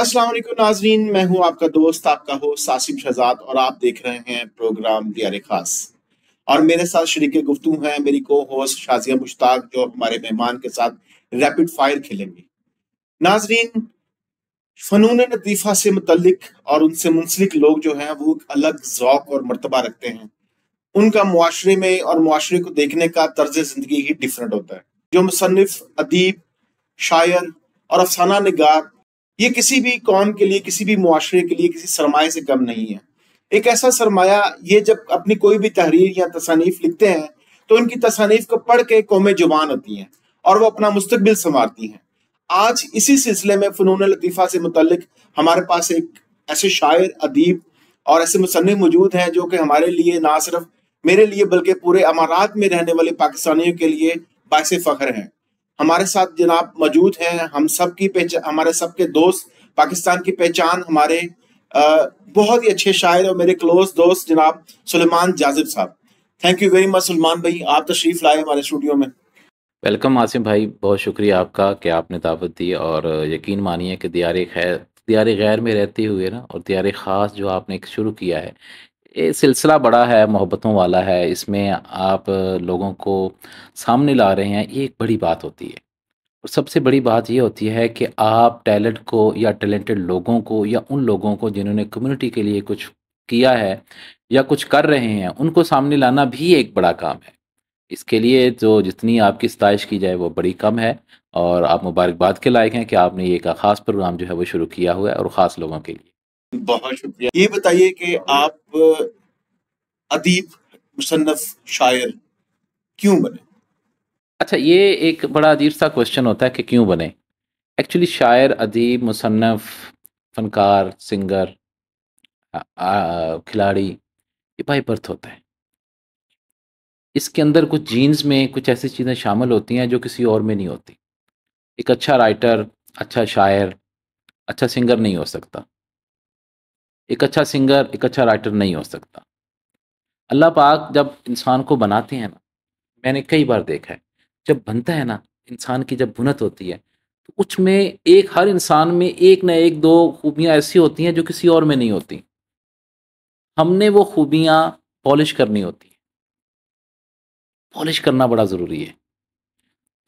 अस्सलाम वालेकुम नाजरीन, मैं हूं आपका दोस्त, आपका होस्ट आसिम शहजाद और आप देख रहे हैं प्रोग्राम दियारे खास। और मेरे साथ शरीके गुफ्तगू हैं मेरी को होस्ट शाजिया मुश्ताक, जो हमारे मेहमान के साथ रैपिड फायर खेलेंगे। नाजरीन, फनून लतीफ़ा से मुतल्लिक और उनसे मुंसलिक लोग जो हैं वो एक अलग ज़ौक और मर्तबा रखते हैं। उनका मुआशरे में और मुआशरे को देखने का तर्ज जिंदगी ही डिफरेंट होता है। जो मुसन्निफ, अदीब, शायर और अफसाना निगार, ये किसी भी कौम के लिए, किसी भी मुआशरे के लिए किसी सरमाए से कम नहीं है। एक ऐसा सरमाया, ये जब अपनी कोई भी तहरीर या तसानीफ लिखते हैं तो इनकी तसानीफ को पढ़ के कौमें जुबान होती हैं और वो अपना मुस्तकबिल संवारती हैं। आज इसी सिलसिले में फ़नून लतीफ़ा से मुतल्लिक हमारे पास एक ऐसे शायर, अदीब और ऐसे मुसन्निफ मौजूद हैं जो कि हमारे लिए, ना सिर्फ मेरे लिए बल्कि पूरे अमारात में रहने वाले पाकिस्तानियों के लिए बाइसे फ़ख्र हैं। हमारे साथ जनाब मौजूद हैं, हम सब की पहचान, हमारे सबके दोस्त, पाकिस्तान की पहचान, हमारे बहुत ही अच्छे शायर और मेरे क्लोज दोस्त जनाब सुलेमान जाजिब साहब। Thank you very much Suleman भाई, आप तशरीफ लाए हमारे स्टूडियो में। वेलकम आसिम भाई, बहुत शुक्रिया आपका कि आपने दावत दी। और यकीन मानिए कि दियार गैर में रहते हुए ना, और दियार ख़ास जो आपने एक शुरू किया है, ये सिलसिला बड़ा है, मोहब्बतों वाला है। इसमें आप लोगों को सामने ला रहे हैं, ये एक बड़ी बात होती है। और सबसे बड़ी बात ये होती है कि आप टैलेंट को या टैलेंटेड लोगों को या उन लोगों को जिन्होंने कम्युनिटी के लिए कुछ किया है या कुछ कर रहे हैं, उनको सामने लाना भी एक बड़ा काम है। इसके लिए जो जितनी आपकी सताइश की जाए वो बड़ी कम है। और आप मुबारकबाद के लायक हैं कि आपने ये एक ख़ास प्रोग्राम जो है वो शुरू किया हुआ है, और ख़ास लोगों के लिए। बहुत शुक्रिया। ये बताइए कि आप अदीब, मुसन्नफ, शायर क्यों बने? अच्छा, ये एक बड़ा अजीब सा क्वेश्चन होता है कि क्यों बने। एक्चुअली शायर, अदीब, मुसन्नफ, फनकार, सिंगर, खिलाड़ी, ये बाय बर्थ होता है। इसके अंदर कुछ जीन्स में कुछ ऐसी चीज़ें शामिल होती हैं जो किसी और में नहीं होती। एक अच्छा राइटर, अच्छा शायर, अच्छा सिंगर नहीं हो सकता। एक अच्छा सिंगर, एक अच्छा राइटर नहीं हो सकता। अल्लाह पाक जब इंसान को बनाते हैं ना, मैंने कई बार देखा है, जब बनता है ना, इंसान की जब बुनत होती है, तो उसमें एक हर इंसान में एक ना एक दो खूबियाँ ऐसी होती हैं जो किसी और में नहीं होती। हमने वो खूबियाँ पॉलिश करनी होती हैं। पॉलिश करना बड़ा ज़रूरी है।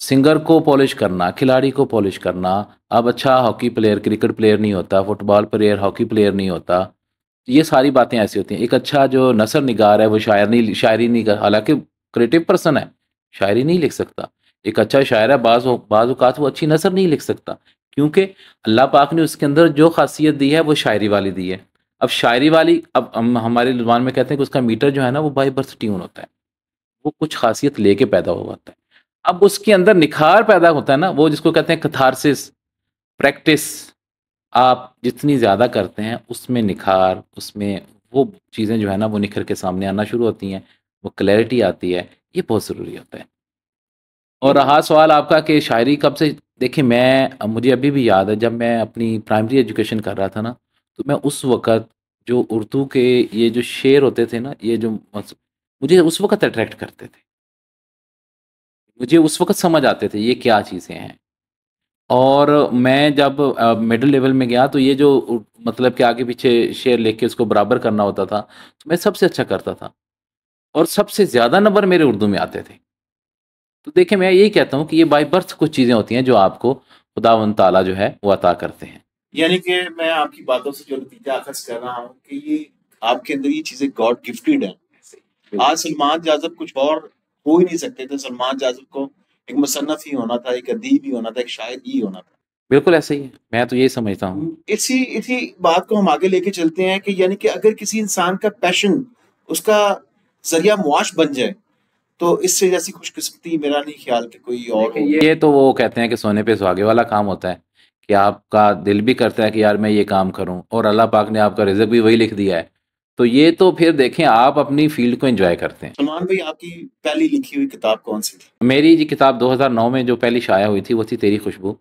सिंगर को पॉलिश करना, खिलाड़ी को पॉलिश करना। अब अच्छा हॉकी प्लेयर क्रिकेट प्लेयर नहीं होता, फुटबॉल प्लेयर हॉकी प्लेयर नहीं होता। ये सारी बातें ऐसी होती हैं। एक अच्छा जो नसर निगार है वो शायरी नहीं कर, हालांकि क्रिएटिव पर्सन है, शायरी नहीं लिख सकता। एक अच्छा शायर है, बाज़ औक़ात वो अच्छी नसर नहीं लिख सकता, क्योंकि अल्लाह पाक ने उसके अंदर जो खासियत दी है वो शायरी वाली दी है। अब शायरी वाली, अब हम हमारी ज़ुबान में कहते हैं कि उसका मीटर जो है ना वो बाय बर्थ ट्यून होता है, वो कुछ खासियत लेके पैदा हुआ होता है। अब उसके अंदर निखार पैदा होता है ना, वो जिसको कहते हैं कैथारसिस, प्रैक्टिस। आप जितनी ज़्यादा करते हैं उसमें निखार, उसमें वो चीज़ें जो है ना वो निखर के सामने आना शुरू होती हैं, वो क्लैरिटी आती है। ये बहुत ज़रूरी होता है। और रहा सवाल आपका कि शायरी कब से, देखिए मुझे अभी भी याद है जब मैं अपनी प्राइमरी एजुकेशन कर रहा था ना, तो मैं उस वक़्त जो उर्दू के ये जो शेर होते थे ना, ये जो मुझे उस वक़्त अट्रैक्ट करते थे। मुझे उस वक़्त समझ आते थे ये क्या चीज़ें हैं। और मैं जब मिडिल लेवल में गया तो ये जो मतलब कि आगे पीछे शेर लिख के उसको बराबर करना होता था, तो मैं सबसे अच्छा करता था और सबसे ज़्यादा नंबर मेरे उर्दू में आते थे। तो देखिए, मैं यही कहता हूँ कि ये बाय बर्थ कुछ चीज़ें होती हैं जो आपको खुदावंद ताला जो है वो अता करते हैं। यानी कि मैं आपकी बातों से जो नतीजा अखज़ कर रहा हूँ कि ये आपके अंदर ये चीजें गॉड गिफ्टेड है। आज सलमान जाज़ब कुछ और हो ही नहीं सकते थे। सलमान जाज़ब को एक मुसन्नफ ही होना था, एक अदीब ही होना था, एक शायर ही होना था। बिल्कुल ऐसे ही है, मैं तो यही समझता हूँ। इसी इसी बात को हम आगे लेके चलते हैं कि यानी कि अगर किसी इंसान का पैशन उसका जरिया मुआश बन जाए तो इससे जैसी खुशकिस्मती मेरा नहीं ख्याल कि कोई और देखिए, होगी। ये तो वो कहते हैं कि सोने पे सुहागे वाला काम होता है, कि आपका दिल भी करता है कि यार मैं ये काम करूं, और अल्लाह पाक ने आपका रिज़्क भी वही लिख दिया है। तो ये तो फिर देखें, आप अपनी फील्ड को एंजॉय करते हैं। सलमान भाई, आपकी पहली लिखी हुई किताब कौन सी थी? मेरी जी किताब 2009 में जो पहली शाया हुई थी वो थी तेरी खुशबू।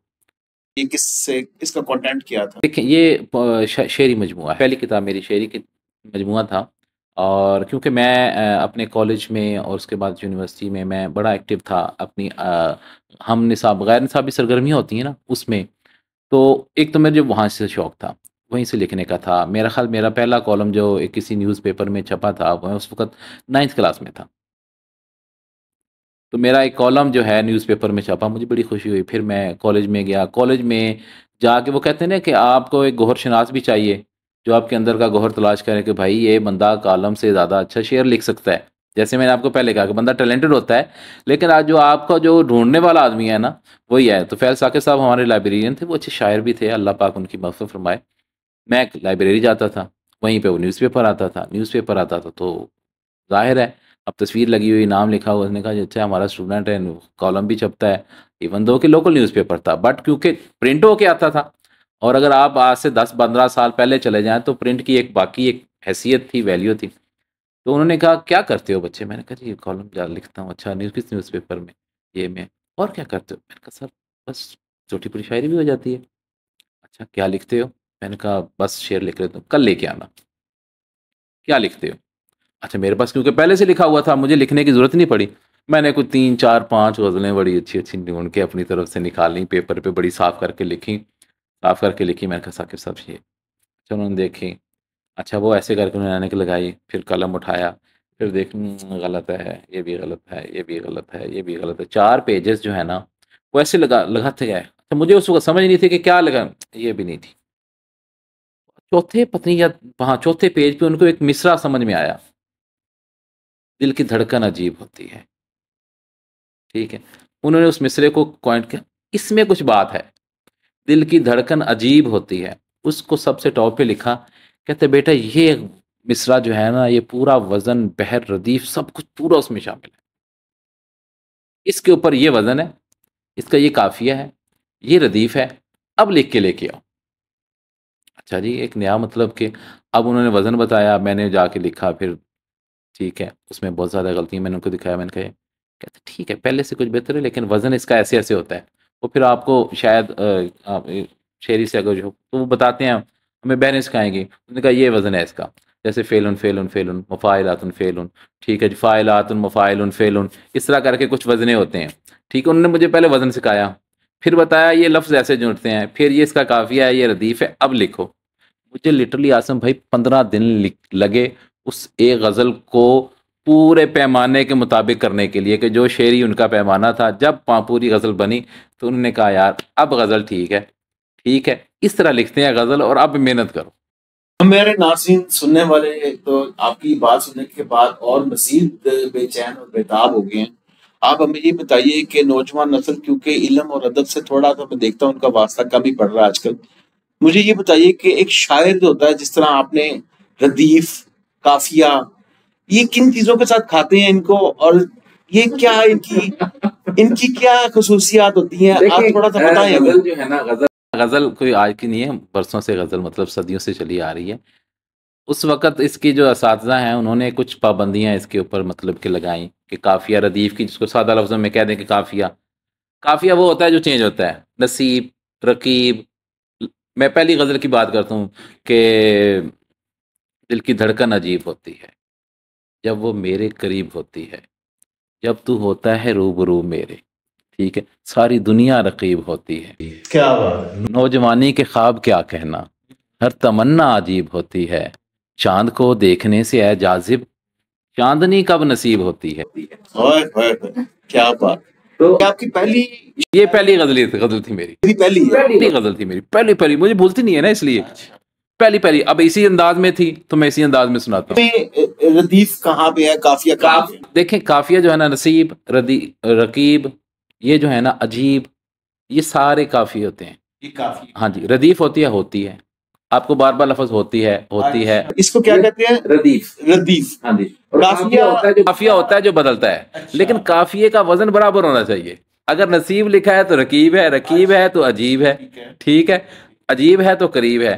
ये किससे, इसका कंटेंट क्या था? देखिए, ये शेरी मजमूआ है। पहली किताब मेरी शेरी की मजमूआ था। और क्योंकि मैं अपने कॉलेज में और उसके बाद यूनिवर्सिटी में मैं बड़ा एक्टिव था अपनी हम निसाब गैर निसाबी सरगर्मियाँ होती हैं ना उसमें, तो एक तो मुझे वहाँ से शौक था, वहीं से लिखने का था। मेरा ख़्याल मेरा पहला कॉलम जो एक किसी न्यूज़पेपर में छपा था, मैं उस वक़्त 9th क्लास में था। तो मेरा एक कॉलम जो है न्यूज़पेपर में छपा, मुझे बड़ी खुशी हुई। फिर मैं कॉलेज में गया, कॉलेज में जाके वो कहते हैं ना कि आपको एक गौहर-शनास भी चाहिए, जो आपके अंदर का गौहर तलाश करे कि भाई ये बंदा कॉलम से ज़्यादा अच्छा शेर लिख सकता है। जैसे मैंने आपको पहले कहा कि बंदा टैलेंटेड होता है, लेकिन आज जो आपका जो ढूँढने वाला आदमी है ना, वही है। तो फ़ैज़ साकिब साहब हमारे लाइब्रेरियन थे, वो अच्छे शायर भी थे, अल्लाह पाक उनकी मग़फ़िरत फ़रमाए। मैं एक लाइब्रेरी जाता था, वहीं पे वो न्यूज़पेपर आता था तो ज़ाहिर है, अब तस्वीर लगी हुई, नाम लिखा हुआ, उसने कहा जी अच्छा हमारा स्टूडेंट है, कॉलम भी छपता है, इवन दो कि लोकल न्यूज़पेपर था, बट क्योंकि प्रिंट होके आता था, और अगर आप आज से 10-15 साल पहले चले जाएँ तो प्रिंट की एक बाकी एक हैसियत थी, वैल्यू थी। तो उन्होंने कहा, "क्या करते हो बच्चे?" मैंने कहा, "जी कॉलम जा लिखता हूँ।" "अच्छा किस न्यूज़पेपर में?" "ये में।" "और क्या करते हो?" मैंने कहा, "सर बस छोटी-बड़ी शायरी भी हो जाती है।" "अच्छा क्या लिखते हो?" मैंने कहा, "बस शेर लिख लेता हूँ।" "कल लेके आना।" "क्या लिखते हो?" अच्छा मेरे पास क्योंकि पहले से लिखा हुआ था, मुझे लिखने की ज़रूरत नहीं पड़ी। मैंने कुछ 3, 4, 5 ग़ज़लें बड़ी अच्छी-अच्छी ढूँढ के अपनी तरफ से निकाली, पेपर पे बड़ी साफ़ करके लिखी। साफ़ करके लिखी, मैंने कहा साकिब साहब ये। अच्छा उन्होंने देखी। अच्छा वो ऐसे करके उन्होंने ऐनक लगाई, फिर कलम उठाया, फिर गलत है, ये भी गलत है, ये भी गलत है, ये भी गलत है। 4 पेजेज़ जो है ना, वो ऐसे लगाते गए। तो मुझे उस वक़्त समझ नहीं थी कि क्या लगा, ये भी नहीं थी। चौथे पता नहीं या हाँ, चौथे पेज पे उनको एक मिसरा समझ में आया, दिल की धड़कन अजीब होती है। ठीक है? उन्होंने उस मिसरे को कॉइंट किया, इसमें कुछ बात है, दिल की धड़कन अजीब होती है। उसको सबसे टॉप पे लिखा, कहते बेटा ये मिसरा जो है ना, ये पूरा वज़न, बहर, रदीफ़ सब कुछ पूरा उसमें शामिल है। इसके ऊपर ये वज़न है, इसका ये काफ़िया है, ये रदीफ़ है, अब लिख के लेके आओ। अच्छा जी, एक नया मतलब कि अब उन्होंने वज़न बताया, मैंने जाके लिखा फिर ठीक है, उसमें बहुत ज़्यादा गलतियाँ मैंने उनको दिखाया, मैंने कहा कहते ठीक है, पहले से कुछ बेहतर है लेकिन वज़न इसका ऐसे-ऐसे होता है। वो फिर आपको शायद शेरी से अगर जो तो वो बताते हैं, हमें बहनें सिखाएँगी। उन्होंने कहा ये वज़न है इसका, जैसे फ़ेलुन, फ़ेलुन, फ़ेलुन, मुफ़ाइलातुन, फ़ेलुन, ठीक है जी, फ़ाइलातुन, मुफ़ाइलुन, फ़ेलुन, इस तरह करके कुछ वज़नें होते हैं। ठीक है, उन्होंने मुझे पहले वज़न सिखाया, फिर बताया ये लफ्ज़ ऐसे जुड़ते हैं, फिर ये इसका काफ़िया है, ये रदीफ़ है, अब लिखो। मुझे लिटरली आसिम भाई 15 दिन लगे उस एक गज़ल को पूरे पैमाने के मुताबिक करने के लिए कि जो शेरी उनका पैमाना था, जब पूरी गज़ल बनी तो उन्होंने कहा यार अब गज़ल ठीक है, इस तरह लिखते हैं गज़ल और अब मेहनत करो। मेरे नाज़रीन सुनने वाले तो आपकी बात सुनने के बाद और मज़ीद बेचैन और बेताब हो गए हैं। आप हमें ये बताइए कि नौजवान नस्ल क्योंकि इल्म और अदब से थोड़ा-सा मैं देखता हूँ उनका वास्ता कम ही पड़ रहा है आजकल। मुझे ये बताइए कि एक शायर जो होता है जिस तरह आपने रदीफ, काफिया, ये किन चीजों के साथ खाते हैं इनको और ये क्या इनकी इनकी क्या खसूसियात होती हैं? आप थोड़ा सा बताएं हमें। गज़ल जो है ना, गज़ल कोई आज की नहीं है, बरसों से गज़ल मतलब सदियों से चली आ रही है। उस वक़्त इसकी जो असातिज़ा हैं उन्होंने कुछ पाबंदियाँ इसके ऊपर मतलब कि लगाई कि काफ़िया रदीफ़ की, जिसको सादा लफ्ज़ों में कह दें कि काफ़िया। काफ़िया वो होता है जो चेंज होता है, नसीब, रकीब। मैं पहली गज़ल की बात करता हूँ कि दिल की धड़कन अजीब होती है, जब वो मेरे करीब होती है, जब तू होता है रूबरू मेरे, ठीक है? सारी दुनिया रकीब होती है। क्या बात है। नौजवानी के ख्वाब क्या कहना, हर तमन्ना अजीब होती है। चाँद को देखने से है जाज़िब, चाँदनी कब नसीब होती है। ओए होए होए, क्या बात। तो ये आपकी पहली ये पहली गज़ल थी मेरी। भी पहली है। पहली गज़ल थी मेरी, पहली मुझे भूलती नहीं है ना इसलिए। पहली अब इसी अंदाज़ में थी, तो मैं इसी अंदाज़ में सुनाता हूँ। में रदीफ कहाँ पे है, काफिया कहाँ पे है? देखें काफिया जो है ना, नसीब, रकीब, ये जो है ना अजीब, ये सारे काफी होते हैं। ये काफी हाँ जी, रदीफ होती है, आपको बार बार लफ्ज होती है। इसको क्या कहते हैं? रदीफ। रदीफ। हाँ जी, और काफिया होता है जो बदलता है। अच्छा। लेकिन काफिये का वजन बराबर होना चाहिए। अगर नसीब लिखा है तो रकीब है तो अजीब है, ठीक है, अजीब है तो करीब है।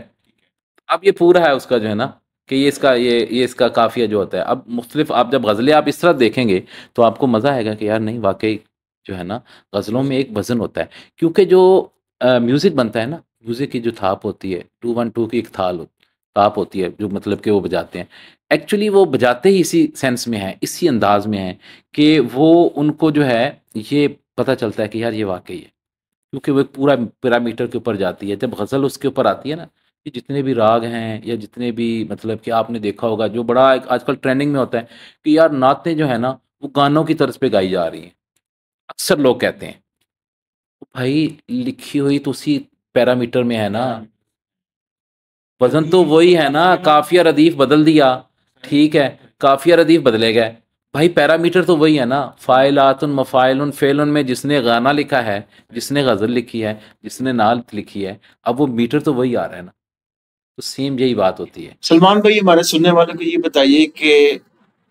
अब ये पूरा है उसका जो है ना, कि ये इसका काफ़िया जो होता है। अब मुख्तलिफ आप जब गज़लें आप इस तरह देखेंगे तो आपको मज़ा आएगा कि यार नहीं वाक़ई जो है ना, गज़लों में एक वज़न होता है। क्योंकि जो म्यूज़िक बनता है ना, म्यूज़िक की जो थाप होती है, 212 की एक थाप होती है, जो मतलब कि वो बजाते हैं। एक्चुअली वो बजाते ही इसी सेंस में हैं, इसी अंदाज़ में हैं कि वो उनको जो है ये पता चलता है कि यार ये वाक़ई है। क्योंकि वो एक पूरा पैरामीटर के ऊपर जाती है। जब गज़ल उसके ऊपर आती है ना, कि जितने भी राग हैं या जितने भी मतलब कि आपने देखा होगा जो बड़ा एक आजकल ट्रेंडिंग में होता है कि यार नातें जो है ना वो गानों की तर्ज पे गाई जा रही हैं। अक्सर लोग कहते हैं तो भाई लिखी हुई तो उसी पैरामीटर में है ना, वजन तो वही है ना, काफिया रदीफ बदल दिया, ठीक है, काफिया रदीफ बदले गए, भाई पैरामीटर तो वही है ना। फाइलातुन मफाइलुन फेलुन में जिसने गाना लिखा है, जिसने गजल लिखी है, जिसने नात लिखी है, अब वो मीटर तो वही आ रहा है ना। तो सेम यही बात होती है। सलमान भाई, हमारे सुनने वालों को ये बताइए कि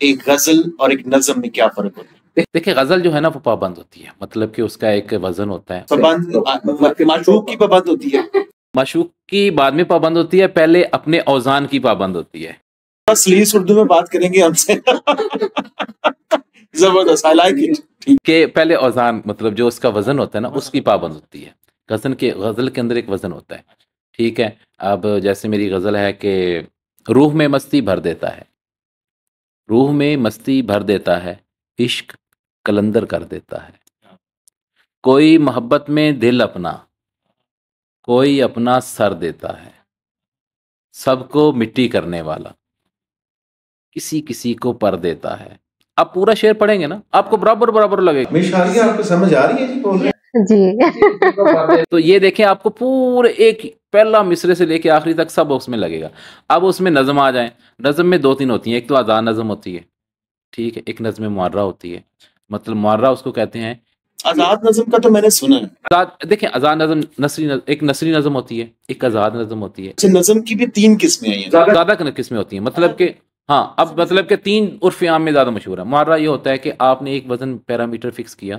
एक गजल और एक नज्म में क्या फर्क होता है? देखिए गजल जो है ना वो पाबंद होती है, मतलब कि उसका एक वजन होता है। पाबंद माशूक की पाबंद होती है। माशूक की बाद में पाबंद होती है, पहले अपने औजान की पाबंद होती है। सलीस उर्दू में बात करेंगे हमसे। जबरदस्त, आई लाइक इट। के पहले औजान मतलब जो उसका वजन होता है ना उसकी पाबंद होती है। गजल के अंदर एक वजन होता है, ठीक है। अब जैसे मेरी गजल है कि रूह में मस्ती भर देता है, रूह में मस्ती भर देता है, इश्क कलंदर कर देता है, कोई मोहब्बत में दिल अपना, कोई अपना सर देता है, सबको मिट्टी करने वाला, किसी किसी को पर देता है। आप पूरा शेर पढ़ेंगे ना आपको बराबर बराबर लगेगा। आपको समझ आ रही है जी बोल रहे जी। तो ये देखें आपको पूरे एक पहला मिसरे से लेके आखिरी तक सब उसमें लगेगा। अब उसमें नज़म आ जाए, नज़म में दो तीन होती हैं, एक तो आज़ाद नज़म होती है, ठीक है, एक नज़म मुअर्रा होती है। मतलब मुअर्रा उसको कहते हैं। आजाद नज़म का तो मैंने सुना है। आज़ाद देखें, आज़ाद नज़म एक नसरी नज़म होती है, एक आज़ाद नज़म होती है। अच्छा, नज़म की भी 3 किस्में आई हैं। ज़्यादा किस्में होती हैं, मतलब कि हाँ, अब मतलब कि 3 उर्फ़ आम में ज़्यादा मशहूर है। मुअर्रा ये होता है कि आपने एक वज़न पैरामीटर फिक्स किया।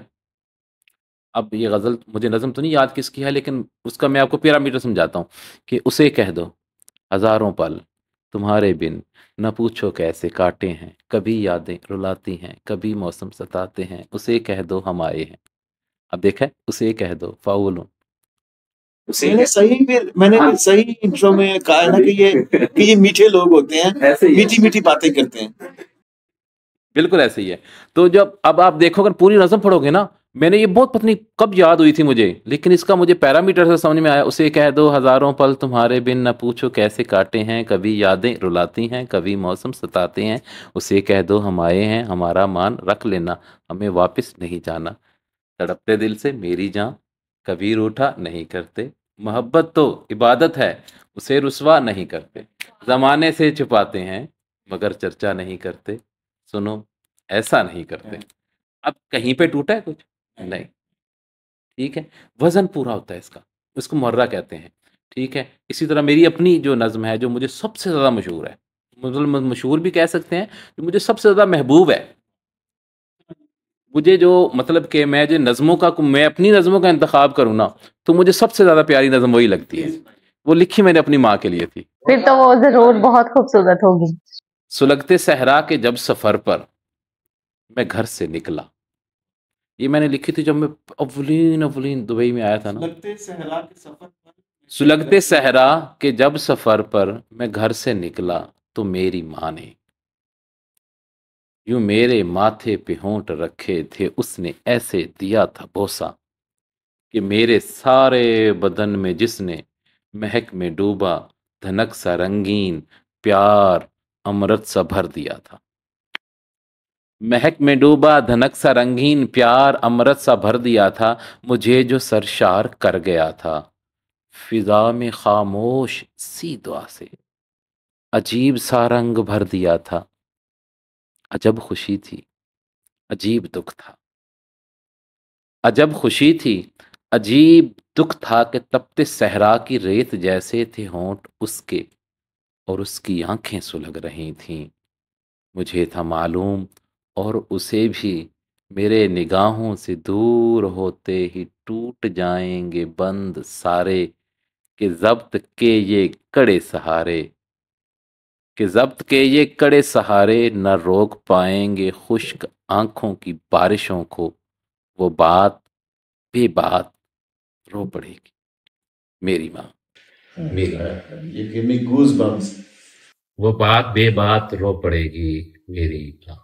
अब ये गज़ल मुझे नज़म तो नहीं याद किसकी है, लेकिन उसका मैं आपको पैरामीटर समझाता हूँ कि उसे कह दो हज़ारों पल तुम्हारे बिन, न पूछो कैसे काटे हैं, कभी यादें रुलाती हैं, कभी मौसम सताते हैं, उसे कह दो हम आए हैं। अब देखा है, उसे कह दो फाउलून। मैंने भी सही इंट्रो में कहा है ना कि ये मीठे लोग होते हैं, मीठी मीठी बातें करते हैं। बिल्कुल ऐसे ही है। तो जब अब आप देखो अगर पूरी नज़म पढ़ोगे ना, मैंने ये बहुत पता नहीं कब याद हुई थी मुझे, लेकिन इसका मुझे पैरामीटर से समझ में आया। उसे कह दो हज़ारों पल तुम्हारे बिन, न पूछो कैसे काटे हैं, कभी यादें रुलाती हैं, कभी मौसम सताते हैं, उसे कह दो हम आए हैं, हमारा मान रख लेना, हमें वापस नहीं जाना, तड़पते दिल से मेरी जान, कभी रूठा नहीं करते, मोहब्बत तो इबादत है, उसे रुसवा नहीं करते, ज़माने से छुपाते हैं मगर चर्चा नहीं करते, सुनो ऐसा नहीं करते। अब कहीं पे टूटा है कुछ नहीं, ठीक है। वजन पूरा होता है इसका, इसको मुर्रा कहते हैं, ठीक है। इसी तरह मेरी अपनी जो नज्म है जो मुझे सबसे ज़्यादा मशहूर है, मतलब मशहूर भी कह सकते हैं, जो मुझे सबसे ज़्यादा महबूब है, मुझे जो मतलब कि मैं जो नज़मों का मैं अपनी नज़मों का इंतखाब करूँ ना तो मुझे सबसे ज़्यादा प्यारी नज़म वही लगती है। वो लिखी मैंने अपनी माँ के लिए थी। फिर तो वो जरूर बहुत खूबसूरत होगी। सुलगते सहरा के जब सफ़र पर मैं घर से निकला, ये मैंने लिखी थी जब मैं अवलीन दुबई में आया था ना। सुलगते सहरा के जब सफ़र पर मैं घर से निकला तो मेरी माँ ने यूं मेरे माथे पे होंठ रखे थे, उसने ऐसे दिया था बोसा कि मेरे सारे बदन में जिसने महक में डूबा, धनक सा रंगीन प्यार अमृत सा भर दिया था। महक में डूबा धनक सा रंगीन प्यार अमृत सा भर दिया था, मुझे जो सरशार कर गया था फिजा में खामोश सी दुआ से, अजीब सा रंग भर दिया था। अजब खुशी थी अजीब दुख था, अजब खुशी थी अजीब दुख था कि तपते सहरा की रेत जैसे थे होंठ उसके और उसकी आंखें सुलग रही थीं। मुझे था मालूम और उसे भी, मेरे निगाहों से दूर होते ही टूट जाएंगे बंद सारे, कि जब्त के ये कड़े सहारे, कि जब्त के ये कड़े सहारे न रोक पाएंगे खुश्क आंखों की बारिशों को, वो बात बेबात रो पड़ेगी मेरी माँ, मेरी माँ। You give me goosebumps. वो बात बेबात रो पड़ेगी मेरी माँ।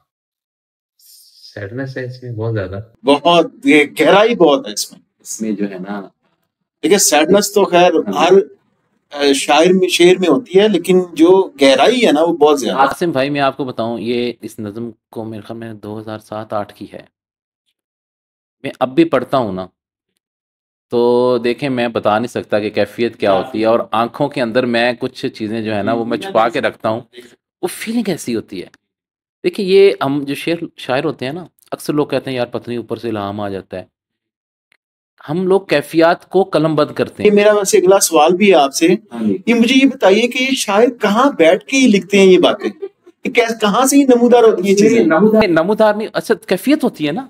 सैडनेस है इसमें बहुत ज्यादा, बहुत, ये गहराई बहुत है इसमें। इसमें जो है ना देखिए सैडनेस तो खैर हर शायर में शेर में होती है, लेकिन जो गहराई है ना वो बहुत ज्यादा। आसिम भाई मैं आपको बताऊं, ये इस नज़म को मेरे ख्याल में 2007-8 की है। मैं अब भी पढ़ता हूँ ना, तो देखें मैं बता नहीं सकता कि कैफियत क्या होती है, और आंखों के अंदर मैं कुछ चीज़ें जो है ना वो मैं छुपा के रखता हूँ। वो फीलिंग ऐसी होती है। देखिए ये हम जो शेर शायर होते हैं ना, अक्सर लोग कहते हैं यार पत्नी ऊपर से इल्हाम आ जाता है। हम लोग कैफियत को कलमबंद करते ये हैं। मेरा वैसे अगला सवाल भी है आपसे, कि मुझे ये बताइए कि ये शायर कहाँ बैठ के ये लिखते हैं ये बातें, कि कहाँ से ये नमूदार होती है चीजें? नमूदार नहीं, अच्छा कैफियत होती है ना,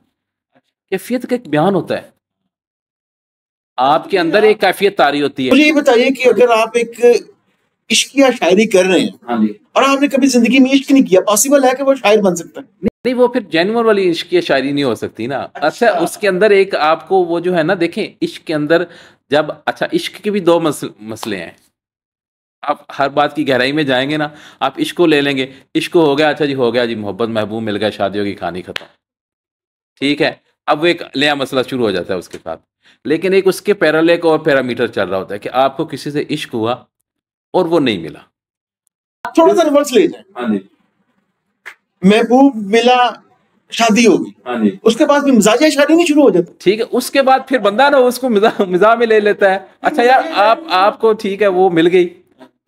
कैफियत का एक बयान होता है, आपके अंदर एक कैफियत तारी होती है। मुझे ये बताइए कि अगर आप एक इश्किया शायरी कर रहे हैं और आपने कभी जिंदगी में इश्क नहीं किया, पॉसिबल है कि वो शायर बन सकता है? नहीं, वो फिर जेन्युइन वाली इश्क की शायरी नहीं हो सकती ना। अच्छा उसके अंदर एक आपको वो जो है ना, देखें इश्क के अंदर जब, अच्छा इश्क के भी दो मसले हैं। आप हर बात की गहराई में जाएंगे ना, आप इश्क को ले लेंगे, इश्क हो गया, अच्छा जी हो गया जी, मोहब्बत महबूब मिल गया, शादियों की कहानी खत्म, ठीक है। अब वो एक नया मसला शुरू हो जाता है उसके साथ। लेकिन एक उसके पैरेलल एक और पैरामीटर चल रहा होता है कि आपको किसी से इश्क हुआ और वो नहीं मिला। थोड़ा सा रिवर्स ले जाए, महबूब मिला, शादी होगी, उसके बाद भी मिजाजिया शादी नहीं शुरू हो जाती? ठीक है, उसके बाद फिर बंदा ना उसको मिजाह में ले लेता है। अच्छा यार आपको ठीक है वो मिल गई,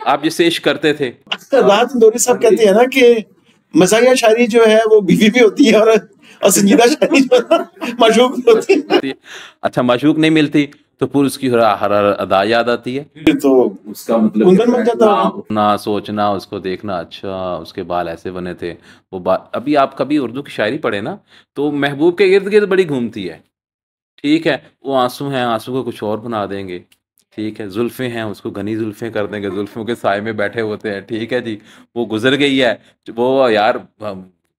आप जिससे इश्क करते थे। अक्सर राहत इंदौरी साहब कहते हैं ना कि मजाहिया शायरी जो है वो बीवी भी होती है और संजीदा शायरी जो है ना माशूक भी होती है। अच्छा माशूक नहीं मिलती तो पूरी उसकी हर अदा याद आती है, फिर तो उसका मतलब कुंदन बन जाता है। ना सोचना उसको देखना, अच्छा उसके बाल ऐसे बने थे, वो बात अभी आप कभी उर्दू की शायरी पढ़े ना, तो महबूब के इर्द गिर्द बड़ी घूमती है, ठीक है। वो आंसू हैं, आंसू को कुछ और बना देंगे, ठीक है। जुल्फ़ें हैं, उसको घनी जुल्फ़ें कर देंगे, जुल्फ़ों के साए में बैठे होते हैं, ठीक है जी। वो गुजर गई है, वो यार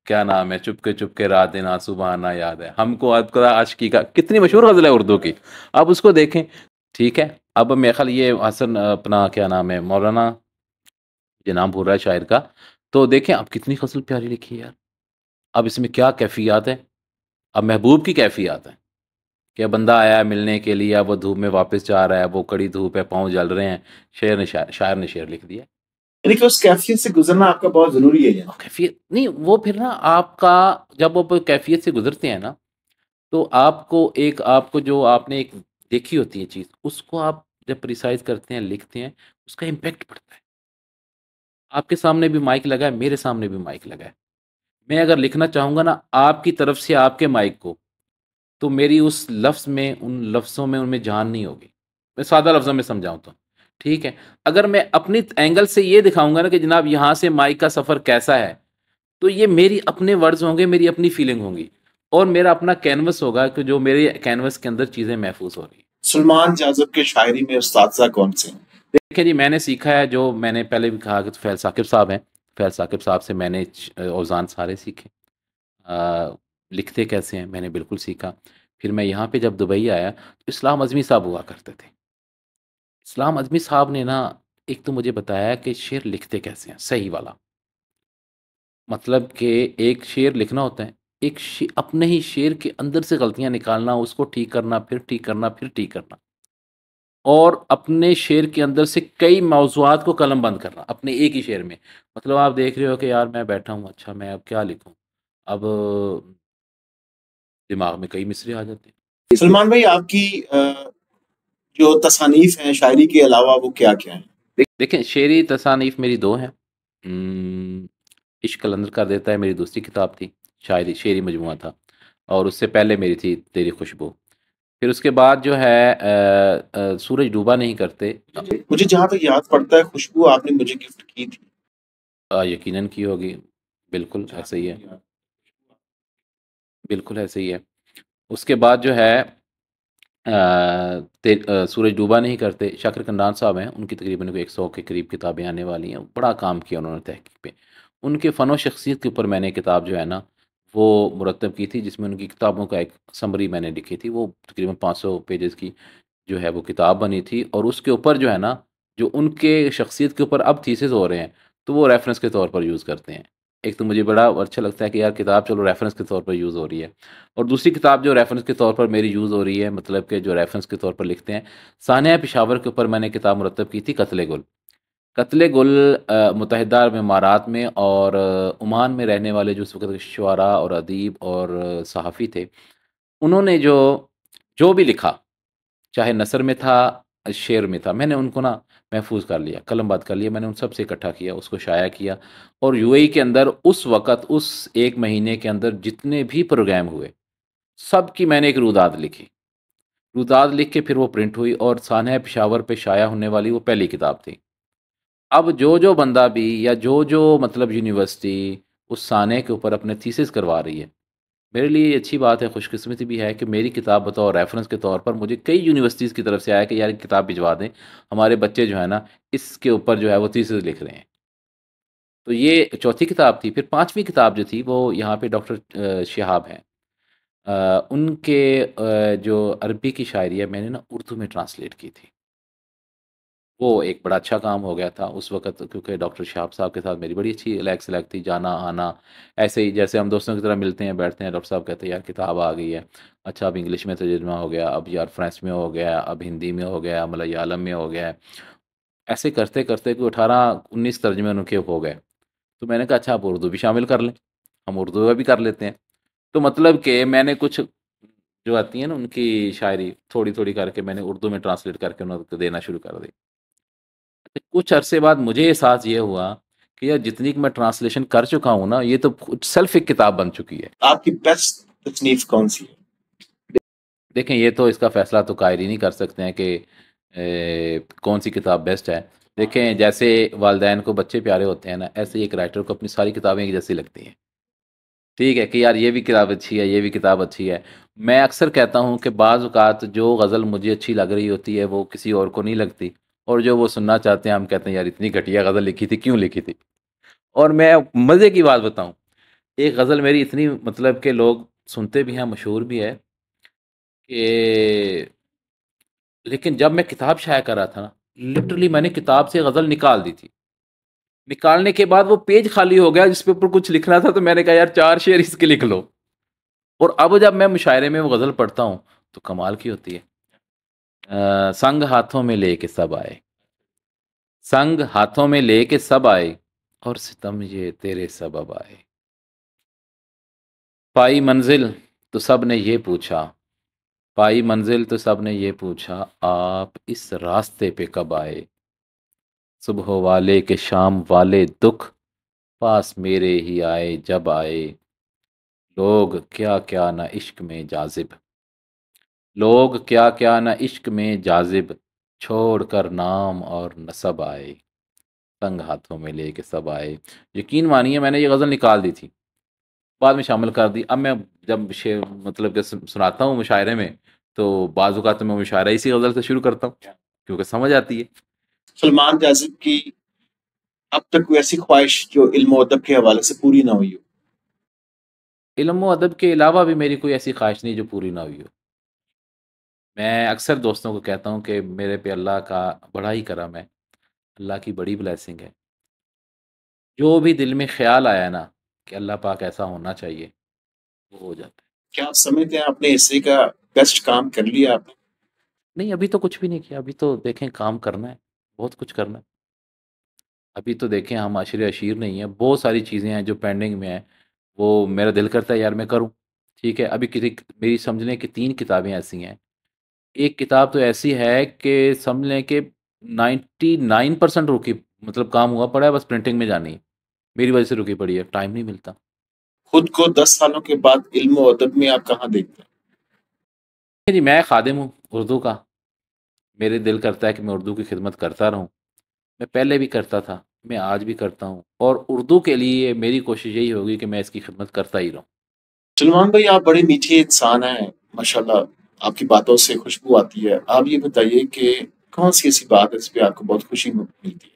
क्या नाम है, चुपके रात दिन आंसू बहाना याद है हमको, आपका आशिकी का कितनी मशहूर गज़ल है उर्दू की, आप उसको देखें, ठीक है। अब मेरे ख्याल ये हसन अपना क्या नाम है, मौलाना, ये नाम भूल रहा है शायर का, तो देखें अब कितनी गज़ल प्यारी लिखी है यार। अब इसमें क्या कैफियत है, अब महबूब की कैफियत है कि बंदा आया है मिलने के लिए, अब वो धूप में वापस जा रहा है, वो कड़ी धूप है, पाँव जल रहे हैं, शायर ने शेर लिख दिया। यानी कि उस कैफियत से गुजरना आपका बहुत जरूरी है यार। कैफियत नहीं, वो फिर ना आपका, जब वो कैफियत से गुजरते हैं ना, तो आपको जो आपने एक देखी होती है चीज़, उसको आप जब प्रिसाइज करते हैं, लिखते हैं, उसका इम्पैक्ट पड़ता है। आपके सामने भी माइक लगा है, मेरे सामने भी माइक लगा है, मैं अगर लिखना चाहूँगा ना आपकी तरफ से आपके माइक को, तो मेरी उस लफ्ज़ में, उन लफ्ज़ों में, उनमें जान नहीं होगी। मैं सादा लफ्ज़ों में समझाऊँ तो, ठीक है। अगर मैं अपनी एंगल से ये दिखाऊँगा ना कि जनाब यहाँ से माइक का सफ़र कैसा है, तो ये मेरी अपने वर्ड्स होंगे, मेरी अपनी फीलिंग होंगी, और मेरा अपना कैनवस होगा कि जो मेरे कैनवस के अंदर चीज़ें महफूज हो रही हैं। सलमान जाज़ब के शायरी में उस्ताद कौन से हैं? देखिए जी, मैंने सीखा है, जो मैंने पहले भी कहा कि फैल साकिब साहब हैं, फैल साकिब साहब से मैंने औज़ान सारे सीखे। लिखते कैसे हैं मैंने बिल्कुल सीखा। फिर मैं यहाँ पे जब दुबई आया तो इस्लाम अज़मी साहब हुआ करते थे। इस्लाम अज़मी साहब ने ना एक तो मुझे बताया कि शेर लिखते कैसे हैं, सही वाला। मतलब कि एक शेर लिखना होता है, एक अपने ही शेर के अंदर से गलतियाँ निकालना, उसको ठीक करना, फिर ठीक करना, फिर ठीक करना। और अपने शेर के अंदर से कई मौज़ूआत को कलमबंद करना, अपने एक ही शेर में। मतलब आप देख रहे हो कि यार मैं बैठा हूँ, अच्छा मैं अब क्या लिखूँ? अब दिमाग में कई मिसरे आ जाते हैं। सलमान भाई आपकी जो तसानीफ हैं शायरी के अलावा वो क्या क्या है? देखें शेरी तसानीफ मेरी दो हैं। इश्क कलंदर कर देता है मेरी दूसरी किताब थी, शायरी शेरी मजमुआ था, और उससे पहले मेरी थी तेरी खुशबू। फिर उसके बाद जो है सूरज डूबा नहीं करते। मुझे जहां तक याद पड़ता है खुशबू आपने मुझे गिफ्ट की थी। यकीनन की होगी, बिल्कुल ऐसे ही है, बिल्कुल ऐसे ही है। उसके बाद जो है सूरज डूबा नहीं करते, शाकिर कंडान साहब हैं, उनकी तकरीबन कोई 100 के करीब किताबें आने वाली हैं, बड़ा काम किया उन्होंने तहकीक पे। उनके फ़न व शख्सियत के ऊपर मैंने किताब जो है ना वो मुरतब की थी, जिसमें उनकी किताबों का एक समरी मैंने लिखी थी, वो तकरीबन 500 पेजेस की जो है वो किताब बनी थी, और उसके ऊपर जो है ना, जो उनके शख्सियत के ऊपर अब थीसिस हो रहे हैं, तो वो रेफरेंस के तौर पर यूज़ करते हैं। एक तो मुझे बड़ा अच्छा लगता है कि यार किताब चलो रेफरेंस के तौर पर यूज़ हो रही है, और दूसरी किताब जो रेफरेंस के तौर पर मेरी यूज़ हो रही है, मतलब कि जो रेफरेंस के तौर पर लिखते हैं, सानिया पेशावर के ऊपर मैंने किताब मुरतब की थी, कत्ले गुल। कत्ले गुल मुत्तहिदा अरब इमारात में और ओमान में रहने वाले जो उस वक़्त के शुअरा और अदीब और सहाफ़ी थे, उन्होंने जो जो भी लिखा, चाहे नसर में था, शेर में था, मैंने उनको ना महफूज कर लिया, कलमबंद कर लिया, मैंने उन सब से इकट्ठा किया, उसको शाया किया। और यूएई के अंदर उस वक़्त उस 1 महीने के अंदर जितने भी प्रोग्राम हुए, सब की मैंने एक रुदाद लिखी। रुदाद लिख के फिर वो प्रिंट हुई और सानिया पेशावर पे शाया होने वाली वो पहली किताब थी। अब जो बंदा भी या जो मतलब यूनिवर्सिटी उस साने के ऊपर अपने थीसिस करवा रही है, मेरे लिए ये अच्छी बात है, खुशकिस्मती भी है कि मेरी किताब बतौर रेफरेंस के तौर पर मुझे कई यूनिवर्सिटीज़ की तरफ से आया कि यार किताब भिजवा दें, हमारे बच्चे जो है ना इसके ऊपर जो है वो थीसिस लिख रहे हैं। तो ये चौथी किताब थी। फिर पांचवी किताब जो थी वो यहाँ पे डॉक्टर शिहाब हैं, उनके जो अरबी की शायरी है मैंने ना उर्दू में ट्रांसलेट की थी। वो एक बड़ा अच्छा काम हो गया था उस वक़्त, क्योंकि डॉक्टर शहाब साहब के साथ मेरी बड़ी अच्छी लैग थी, जाना-आना। ऐसे ही जैसे हम दोस्तों की तरह मिलते हैं, बैठते हैं, डॉक्टर साहब कहते हैं यार किताब आ गई है। अच्छा, अब इंग्लिश में तर्जुमा हो गया, अब यार फ्रेंच में हो गया, अब हिंदी में हो गया, मलयालम में हो गया है। ऐसे करते-करते कोई 18-19 तर्जुमे उनके हो गए। तो मैंने कहा अच्छा, अब उर्दू भी शामिल कर लें, हम उर्दू में भी कर लेते हैं। तो मतलब कि मैंने कुछ जो आती है ना उनकी शायरी, थोड़ी-थोड़ी करके मैंने उर्दू में ट्रांसलेट करके उनको देना शुरू कर दी। कुछ अरसे बाद मुझे एहसास ये हुआ कि यार जितनी कि मैं ट्रांसलेशन कर चुका हूँ ना, ये तो खुद सेल्फ एक किताब बन चुकी है। आपकी बेस्ट तसनीफ कौन सी है? देखें, ये तो इसका फैसला तो कायरी नहीं कर सकते हैं कि कौन सी किताब बेस्ट है। देखें, जैसे वालदैन को बच्चे प्यारे होते हैं ना, ऐसे ही एक राइटर को अपनी सारी किताबें एक जैसी लगती हैं। ठीक है कि यार ये भी किताब अच्छी है, ये भी किताब अच्छी है। मैं अक्सर कहता हूँ कि बाज़ औक़ात जो गज़ल मुझे अच्छी लग रही होती है वो किसी और को नहीं लगती, और जो वो सुनना चाहते हैं हम कहते हैं यार इतनी घटिया गज़ल लिखी थी, क्यों लिखी थी? और मैं मज़े की बात बताऊँ, एक गज़ल मेरी इतनी मतलब कि लोग सुनते भी हैं, मशहूर भी है कि, लेकिन जब मैं किताब शाया कर रहा था ना, लिटरली मैंने किताब से गज़ल निकाल दी थी। निकालने के बाद वो पेज खाली हो गया जिस पे ऊपर कुछ लिखना था, तो मैंने कहा यार 4 शेर इसके लिख लो। और अब जब मैं मुशायरे में वो गज़ल पढ़ता हूँ, तो कमाल की होती है। संग हाथों में लेके सब आए, संग हाथों में लेके सब आए, और सितम ये तेरे सबब आए। पाई मंजिल तो सब ने ये पूछा, पाई मंजिल तो सब ने ये पूछा, आप इस रास्ते पे कब आए। सुबह वाले के शाम वाले दुख, पास मेरे ही आए जब आए। लोग क्या क्या न इश्क में जाजिब, लोग क्या क्या न इश्क में जाजिब, छोड़ कर नाम और नसब आए। तंग हाथों में लेके सब आए। यकीन मानिए मैंने ये गज़ल निकाल दी थी, बाद में शामिल कर दी। अब मैं जब शेर मतलब कि सुनाता हूँ मुशायरे में, तो बाज़ औक़ात तो मैं मुशायरा इसी गज़ल से शुरू करता हूँ, क्योंकि समझ आती है। सलमान जाजिब की अब तक कोई ऐसी ख्वाहिश जो इल्म और अदब के हवाले से पूरी ना हुई हो? इल्म व अदब के अलावा भी मेरी कोई ऐसी ख्वाहिश नहीं जो पूरी ना हुई हो। मैं अक्सर दोस्तों को कहता हूँ कि मेरे पे अल्लाह का बड़ा ही करम है, अल्लाह की बड़ी ब्लेसिंग है। जो भी दिल में ख़्याल आया ना कि अल्लाह पाक ऐसा होना चाहिए, वो हो जाता है। क्या आप समझते हैं आपने हिस्से का बेस्ट काम कर लिया आपने? नहीं, अभी तो कुछ भी नहीं किया, अभी तो देखें काम करना है, बहुत कुछ करना है। अभी तो देखें हम अशरे अशीर नहीं हैं, बहुत सारी चीज़ें हैं जो पेंडिंग में हैं, वो मेरा दिल करता है यार मैं करूँ, ठीक है? अभी किसी मेरी समझ लें कि 3 किताबें ऐसी हैं। एक किताब तो ऐसी है कि समझ लें कि 99% रुकी, मतलब काम हुआ पड़ा है, बस प्रिंटिंग में जानी है। मेरी वजह से रुकी पड़ी है, टाइम नहीं मिलता। खुद को 10 सालों के बाद इल्म और अदब में आप कहाँ देखते हैं? जी, मैं खादिम हूँ उर्दू का, मेरे दिल करता है कि मैं उर्दू की खिदमत करता रहूँ। मैं पहले भी करता था, मैं आज भी करता हूँ, और उर्दू के लिए मेरी कोशिश यही होगी कि मैं इसकी खिदमत करता ही रहूँ। सलमान भाई, आप बड़े मीठे इंसान हैं, माशाल्लाह। आपकी बातों से खुशबू आती है। आप ये बताइए कि कौन सी ऐसी बात है जिस पे आपको बहुत खुशी मिलती है?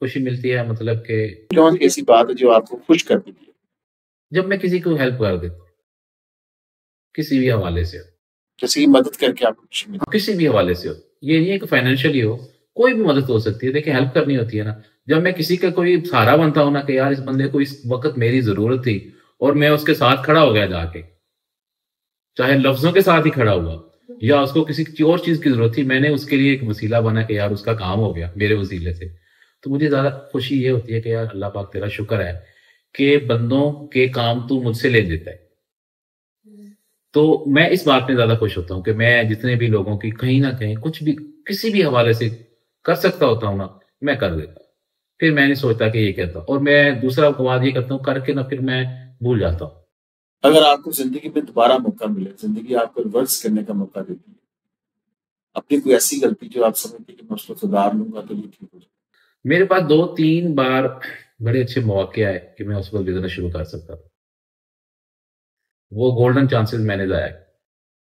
खुशी मिलती है मतलब कि कौन सी ऐसी बात है जो आपको खुश कर देती है? जब मैं किसी को हेल्प कर देता हूँ, किसी भी हवाले से हो, जैसे कि मदद करके आपको खुशी मिलती किसी भी हवाले से हो, ये नहीं है कि फाइनेंशियली हो, कोई भी मदद हो सकती है। देखिए हेल्प करनी होती है ना, जब मैं किसी का कोई सहारा बनता हूं ना कि यार इस बंदे को इस वक्त मेरी जरूरत थी और मैं उसके साथ खड़ा हो गया जाके, चाहे लफ्जों के साथ ही खड़ा हुआ या उसको किसी और चीज की जरूरत थी, मैंने उसके लिए एक वसीला बना कि यार उसका काम हो गया मेरे वसीले से, तो मुझे ज्यादा खुशी ये होती है कि यार अल्लाह पाक तेरा शुक्र है कि बंदों के काम तू मुझसे ले लेता है। तो मैं इस बात में ज्यादा खुश होता हूँ कि मैं जितने भी लोगों की कहीं ना कहीं कुछ भी किसी भी हवाले से कर सकता होता हूँ ना, मैं कर देता। फिर मैं नहीं सोचता कि ये कहता, और मैं दूसरा बात ये करता हूँ करके ना फिर मैं भूल जाता हूँ। अगर आपको जिंदगी में दोबारा मौका मिले, जिंदगी आपको रिवर्स करने का मौका देती है, अपनी कोई ऐसी गलती जो आप समझते कि मैं उसको सुधार लूंगा तो ये ठीक हो जाए। मेरे पास 2-3 बार बड़े अच्छे मौके आए कि मैं उस वक्त बिजनेस शुरू कर सकता था, वो गोल्डन चांसेस मैंने लाया।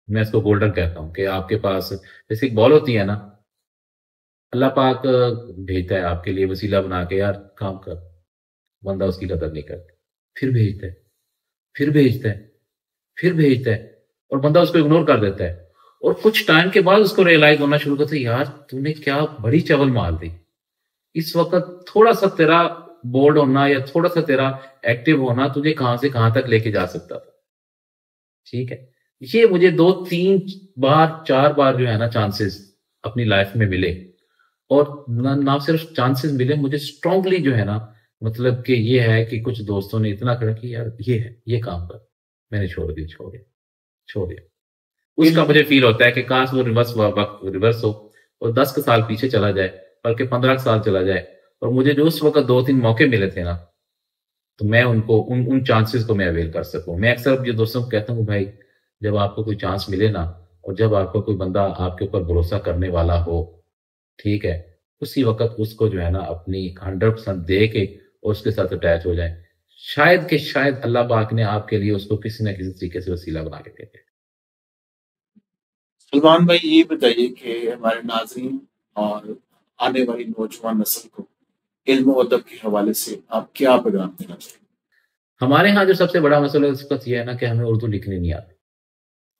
मैं इसको गोल्डन कहता हूँ कि आपके पास जैसे एक बॉल होती है ना, अल्लाह पाक भेजता है आपके लिए वसीला बना के, यार काम कर, बंदा उसकी कदर नहीं करता, फिर भेजता है, फिर भेजता है, फिर भेजता है, और बंदा उसको इग्नोर कर देता है। और कुछ टाइम के बाद उसको रियलाइज होना शुरू करता है, यार तूने क्या बड़ी चवल मार दी, इस वक्त थोड़ा सा तेरा बोल्ड होना या थोड़ा सा तेरा एक्टिव होना तुझे कहां से कहां तक लेके जा सकता था। ठीक है, ये मुझे 2-3 बार 4 बार जो है ना चांसेस अपनी लाइफ में मिले, और ना सिर्फ चांसेस मिले, मुझे स्ट्रांगली जो है ना, मतलब कि ये है कि कुछ दोस्तों ने इतना कहा कि यार ये है, ये काम कर, मैंने छोड़ दिया। उसका मुझे फील होता है कि काश वो रिवर्स हो और 10 साल पीछे चला जाए, बल्कि 15 साल चला जाए, और मुझे जो उस वक्त 2-3 मौके मिले थे ना, तो मैं उनको उन चांसेस को मैं अवेल कर सकूं। मैं अक्सर जो दोस्तों को कहता हूँ भाई, जब आपको कोई चांस मिले ना, और जब आपको कोई बंदा आपके ऊपर भरोसा करने वाला हो, ठीक है, उसी वक्त उसको जो है ना अपनी 100% दे के और उसके साथ अटैच हो जाए। शायद अल्लाह पाक ने आपके लिए उसको किसी न किसी तरीके से वसीला बना के दे दे। सलमान भाई, ये बताइए कि हमारे नाज़रीन और आने वाली नौजवान नस्ल को इल्म और अदब के हवाले से आप क्या पैगाम देना चाहिए? हमारे यहाँ जो सबसे बड़ा मसला इस वक्त यह है ना कि हमें उर्दू लिखनी नहीं आती,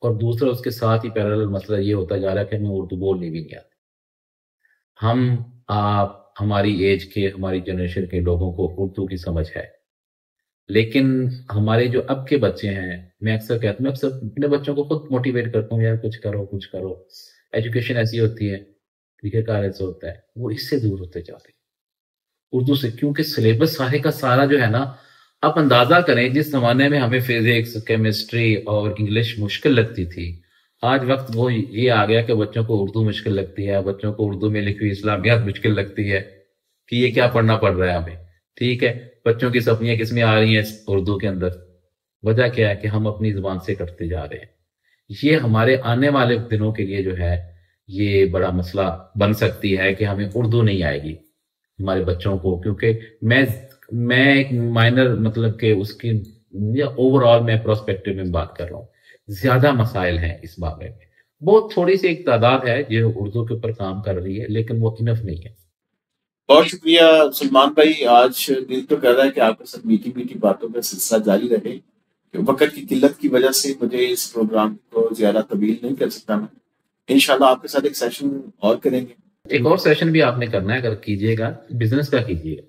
और दूसरा उसके साथ ही पैरेलल मसला ये होता जा रहा है कि हमें उर्दू बोलनी भी नहीं आती। आप हमारी एज के, हमारी जनरेशन के लोगों को उर्दू की समझ है, लेकिन हमारे जो अब के बच्चे हैं, मैं अक्सर कहता हूँ, मैं अक्सर अपने बच्चों को खुद मोटिवेट करता हूँ, यार कुछ करो, एजुकेशन ऐसी होती है, तरीकेकार ऐसा होता है, वो इससे दूर होते जाते हैं उर्दू से, क्योंकि सिलेबस सारे का सारा जो है ना, आप अंदाजा करें जिस जमाने में हमें फिजिक्स, केमिस्ट्री और इंग्लिश मुश्किल लगती थी, आज वक्त वो ये आ गया कि बच्चों को उर्दू मुश्किल लगती है, बच्चों को उर्दू में लिखी हुई इस्लामियात मुश्किल लगती है कि ये क्या पढ़ना पड़ रहा है हमें। ठीक है, बच्चों की सपनियां किसमें आ रही हैं उर्दू के अंदर। वजह क्या है कि हम अपनी जुबान से कटते जा रहे हैं। ये हमारे आने वाले दिनों के लिए जो है ये बड़ा मसला बन सकती है कि हमें उर्दू नहीं आएगी हमारे बच्चों को, क्योंकि मैं एक माइनर मतलब कि उसकी या ओवरऑल मैं प्रोस्पेक्टिव में बात कर रहा हूँ, ज्यादा मसाइल हैं इस मामले में। बहुत थोड़ी सी एक तादाद है जो उर्दू के ऊपर काम कर रही है, लेकिन वो इनफ नहीं है। बहुत शुक्रिया सलमान भाई, आज दिल तो कर रहा है कि आपके साथ मीठी मीठी बातों का सिलसिला जारी रहे। वक्त की किल्लत की वजह से मुझे इस प्रोग्राम को ज्यादा तवील नहीं कर सकता मैं। इंशाल्लाह आपके साथ एक सेशन और करेंगे। एक और सेशन भी आपने करना है, अगर कीजिएगा बिजनेस का कीजिएगा,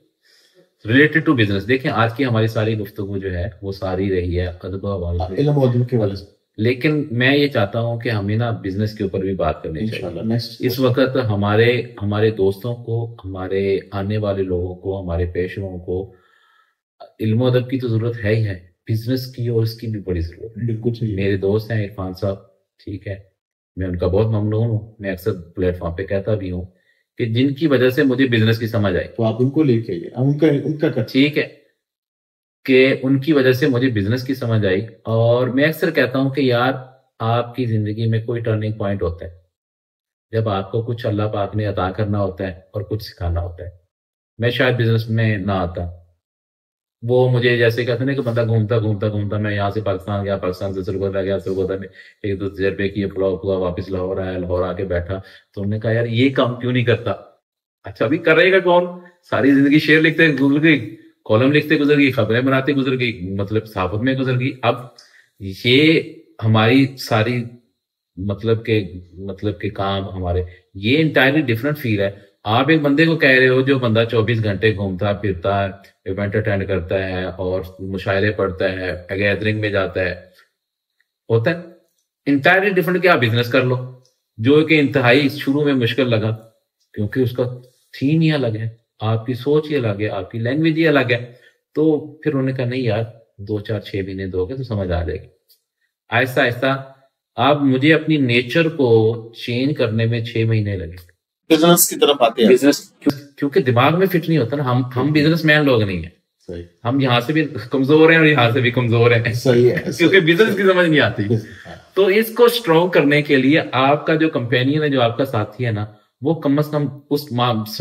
रिलेटेड टू बिजनेस। देखें आज की हमारी सारी गुफ्तगू जो है वो सारी रही है अदब के वाले, लेकिन मैं ये चाहता हूँ कि हमें ना बिजनेस के ऊपर भी बात करनी चाहिए। इस वक्त हमारे दोस्तों को, हमारे आने वाले लोगों को, हमारे पेशरों को इल्म अदब की तो जरूरत है ही है, बिजनेस की और इसकी भी बड़ी जरूरत है। बिल्कुल मेरे दोस्त हैं इरफान साहब, ठीक है, मैं उनका बहुत ममनून हूँ। मैं अक्सर प्लेटफॉर्म पे कहता भी हूँ कि जिनकी वजह से मुझे बिजनेस की समझ आई, तो आप उनको लेके आइए, उनका ठीक है, कि उनकी वजह से मुझे बिजनेस की समझ आई। और मैं अक्सर कहता हूं कि यार आपकी जिंदगी में कोई टर्निंग पॉइंट होता है जब आपको कुछ अल्लाह पाक ने अता करना होता है और कुछ सिखाना होता है। मैं शायद बिजनेस में ना आता, वो मुझे जैसे कहते हैं ना कि बंदा घूमता मैं यहाँ से पाकिस्तान गया, पाकिस्तान से सरगोदा गया, सरगोदा में 1-2 रुपए की पुलाव हुआ, वापस लाहौर आया, लाहौर आके बैठा, तो उन्होंने कहा यार ये काम क्यों नहीं करता। अच्छा अभी कर रहेगा कौन, सारी जिंदगी शेर लिखते गुजर गई, कॉलम लिखते गुजर गई, खबरें बनाते गुजर गई, मतलब सहाफत में गुजर गई। अब ये हमारी सारी मतलब के काम हमारे, ये इंटायरली डिफरेंट फील है। आप एक बंदे को कह रहे हो जो बंदा 24 घंटे घूमता फिरता है, इवेंट अटेंड करता है और मुशायरे पढ़ता है, गैदरिंग में जाता है, होता है इंटायरली डिफरेंट कि आप बिजनेस कर लो, जो कि इंतहाई शुरू में मुश्किल लगा क्योंकि उसका थीम ही अलग है, आपकी सोच ही अलग है, आपकी लैंग्वेज ही अलग है। तो फिर उन्होंने कहा नहीं यार 2 4 6 महीने दोगे तो समझ आ जाएगी। आहिस्ता आहिस्ता आप मुझे अपनी नेचर को चेंज करने में 6 महीने लगे। बिजनेस की तरफ आते हैं। बिजनेस क्योंकि दिमाग में फिट नहीं होता ना, हम बिजनेसमैन लोग नहीं है, सही। हम यहाँ से भी कमजोर हैं और यहाँ से भी कमजोर हैं, सही है, क्योंकि बिजनेस की समझ नहीं आती। तो इसको स्ट्रॉन्ग करने के लिए आपका जो कंपेनियन है, जो आपका साथी है ना, वो कम से कम उस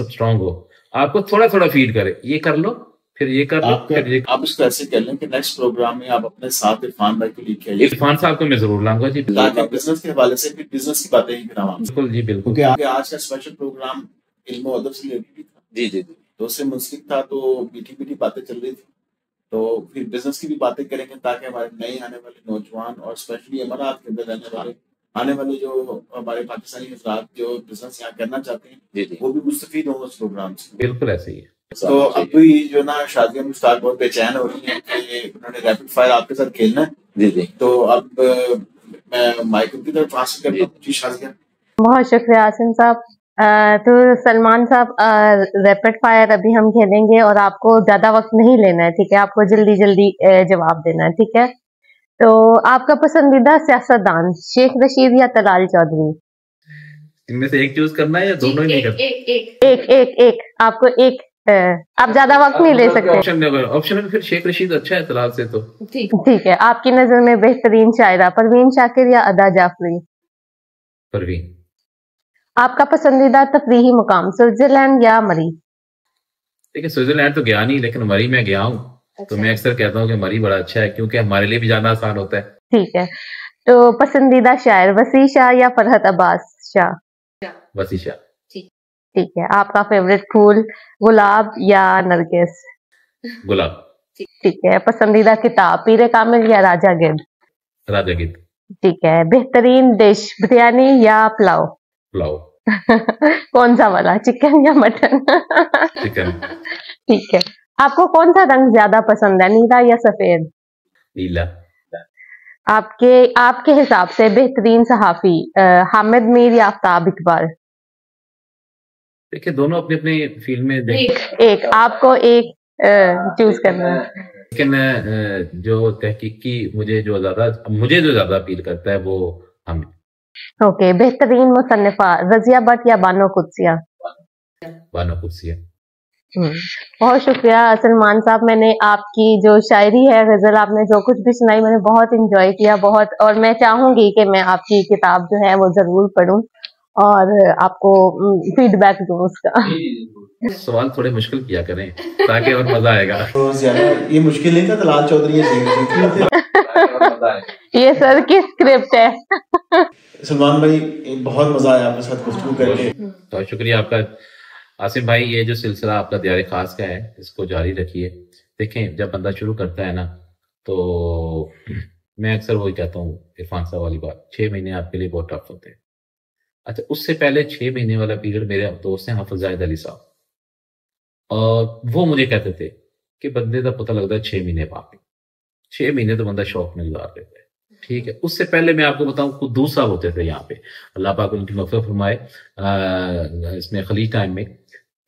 स्ट्रॉन्ग हो, आपको थोड़ा थोड़ा फीड करे, ये कर लो फिर ये कर लो फिर ये। आप इसको ऐसे कर लें कि नेक्स्ट प्रोग्राम में आप अपने साथ इरफान भाई को लेके आइए। इरफान साहब को मैं जरूर लाऊंगा जी, ताकि बिजनेस के हवाले से भी बिजनेस की बातें ही कराऊंगा। बिल्कुल जी बिल्कुल। क्योंकि आज का स्पेशल प्रोग्राम इल्म और अदब से रिलेटेड था। जी जी जी। तो उससे मुंसलिक था, तो मीठी मीठी बातें चल रही थी, तो फिर बिजनेस की भी बातें करेंगे ताकि हमारे नए आने वाले नौजवान और स्पेशली अमरात के अंदर रहने वाले आने वाले जो हमारे पाकिस्तानी हजरात जो बिजनेस यहाँ करना चाहते हैं, जी जी, वो भी मुस्तफीद हों उस प्रोग्राम से। बिल्कुल ऐसे ही है। तो अभी जो ना शादिया मुश्ताक बहुत बेचैन हो रही है कि उन्होंने रैपिड फायर आपके साथ खेलना है। जी जी। तो अब मैं माइक की तरफ ट्रांसफर करता हूँ। जी शादिया। बहुत शुक्रिया आसिम साहब। तो सलमान साहब, रैपिड फायर अभी हम खेलेंगे और आपको ज्यादा वक्त नहीं लेना है, ठीक है? आपको जल्दी जल्दी जवाब देना है, ठीक है? तो आपका पसंदीदा सियासतदान शेख रशीद या तलाल चौधरी? इनमें से एक चूज करना है या दोनों ही नहीं करना? एक आपको एक, आप ज्यादा वक्त नहीं ले सकते। ऑप्शन में फिर शेख रशीद अच्छा है तलाल से, तो ठीक है। आपकी नजर में बेहतरीन शायरा परवीन शाकिर या अदा जाफरी? परवीन। आपका पसंदीदा तफरीही मुकाम स्विट्जरलैंड या मरी? देखिए स्विट्जरलैंड तो गया नहीं, लेकिन मरी में गया हूँ। अच्छा। तो मैं अक्सर कहता हूँ कि मरी बड़ा अच्छा है क्योंकि हमारे लिए भी जाना आसान होता है। ठीक है। तो पसंदीदा शायर वसी शाह या फरहत अब्बास शाह? वसी शाह। ठीक है। आपका फेवरेट फूल गुलाब या नरगिस? गुलाब। ठीक है। पसंदीदा किताब पीरे कामिल या राजा गिद्ध? राजा गिद्ध। ठीक है। बेहतरीन डिश बिरयानी या पुलाव? पुलाव। कौन सा वाला, चिकन या मटन? चिकन। ठीक है। आपको कौन सा रंग ज्यादा पसंद है, नीला या सफेद? नीला। आपके हिसाब से बेहतरीन सहाफी हामिद मीर या आफ्ताब इकबाल? देखिए दोनों अपने अपने फील्ड में एक आपको एक चूज करना है। लेकिन जो तहकीकी मुझे जो ज्यादा अपील करता है वो हामिद। ओके। बेहतरीन मुसन्निफा रजिया भट्ट या बानो कुदसिया? बानो कुदसिया। बहुत शुक्रिया सलमान साहब। मैंने आपकी जो शायरी है, गजल, आपने जो कुछ भी सुनाई, मैंने बहुत इंजॉय किया, बहुत। और मैं चाहूंगी कि मैं आपकी किताब जो है वो जरूर पढूं और आपको फीडबैक दूं उसका। सवाल थोड़े मुश्किल किया करें ताकि और मजा आएगा। ये मुश्किल नहीं था, तलाल चौधरी ये सर की स्क्रिप्ट है। सलमान भाई बहुत मजा आया आपके साथ गुफ्तगू करके। तो शुक्रिया आपका आसिम भाई। ये जो सिलसिला आपका दियारे खास का है, इसको जारी रखिए। देखें जब बंदा शुरू करता है ना, तो मैं अक्सर वही कहता हूँ इरफान साहब वाली बात, 6 महीने आपके लिए बहुत टफ होते हैं। अच्छा, उससे पहले 6 महीने वाला पीरियड मेरे दोस्त हैं हाफिज जाहिद अली साहब, और वो मुझे कहते थे कि बंदे का पता लगता है 6 महीने बाद। 6 महीने तो बंदा शौक में गुजार देता है, ठीक है। उससे पहले मैं आपको बताऊं, कुद्दूस साहब होते थे यहाँ पे, अल्लाह पाक उनकी मग़फ़िरत फरमाए, इसमें खलीज टाइम में,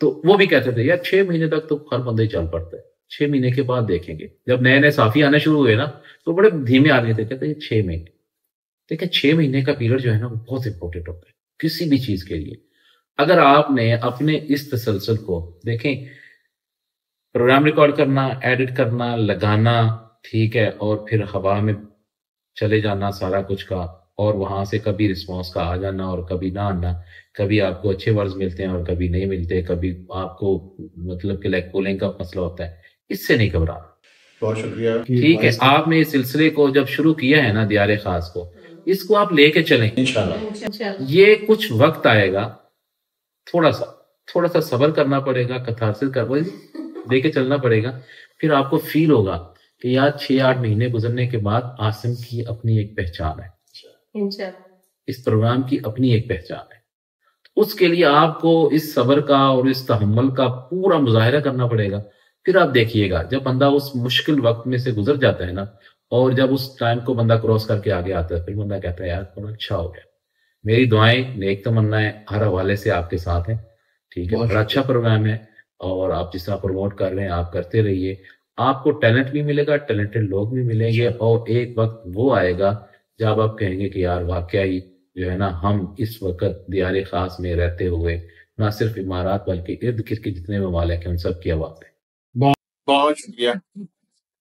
तो वो भी कहते थे यार 6 महीने तक तो हर बंदा ही चल पड़ता है, 6 महीने के बाद देखेंगे। जब नए नए साफी आना शुरू हुए ना, तो बड़े धीमे आ रहे थे, कहते 6 महीने। देखिए 6 महीने का पीरियड जो है ना, वो बहुत इंपॉर्टेंट होता है किसी भी चीज के लिए। अगर आपने अपने इस तसलसल को देखें, प्रोग्राम रिकॉर्ड करना, एडिट करना, लगाना, ठीक है, और फिर हवा में चले जाना सारा कुछ का, और वहां से कभी रिस्पॉन्स का आ जाना और कभी ना आना, कभी आपको अच्छे वर्ड्स मिलते हैं और कभी नहीं मिलते, कभी आपको मतलब कि लाइक पोलिंग का मसला होता है, इससे नहीं घबराना। बहुत शुक्रिया। ठीक है, आपने इस सिलसिले को जब शुरू किया है ना, दियारे खास को, इसको आप लेके चलें इंशाल्लाह। ये कुछ वक्त आएगा, थोड़ा सा सब्र करना पड़ेगा, कथारसिस कर लेके चलना पड़ेगा, फिर आपको फील होगा कि यार 6-8 महीने गुजरने के बाद आसिम की अपनी एक पहचान है, इस प्रोग्राम की अपनी एक पहचान है। उसके लिए आपको इस सब्र का और इस तहम्मुल का पूरा मुज़ाहिरा करना पड़ेगा। फिर आप देखिएगा जब बंदा उस मुश्किल वक़्त में से गुज़र जाता है ना, और जब उस टाइम को बंदा क्रॉस करके आगे आता है, फिर बंदा कहता है यार बड़ा अच्छा हो गया। मेरी दुआएँ, नेक तमन्नाएँ हर हवाले से आपके साथ हैं, ठीक है? बहुत बड़ा अच्छा प्रोग्राम है और आप जिस तरह प्रमोट कर रहे हैं, आप करते रहिए। आपको टैलेंट भी मिलेगा, टैलेंटेड लोग भी मिलेंगे और एक वक़्त वो आएगा जब आप कहेंगे कि यार वाक़या ही जो है ना, हम इस वक़्त दियार ख़ास में रहते हुए ना सिर्फ़ इमारात बल्कि इर्द-गिर्द के जितने ममालिक हैं, उन सब की आवाज़ हैं। बहुत शुक्रिया।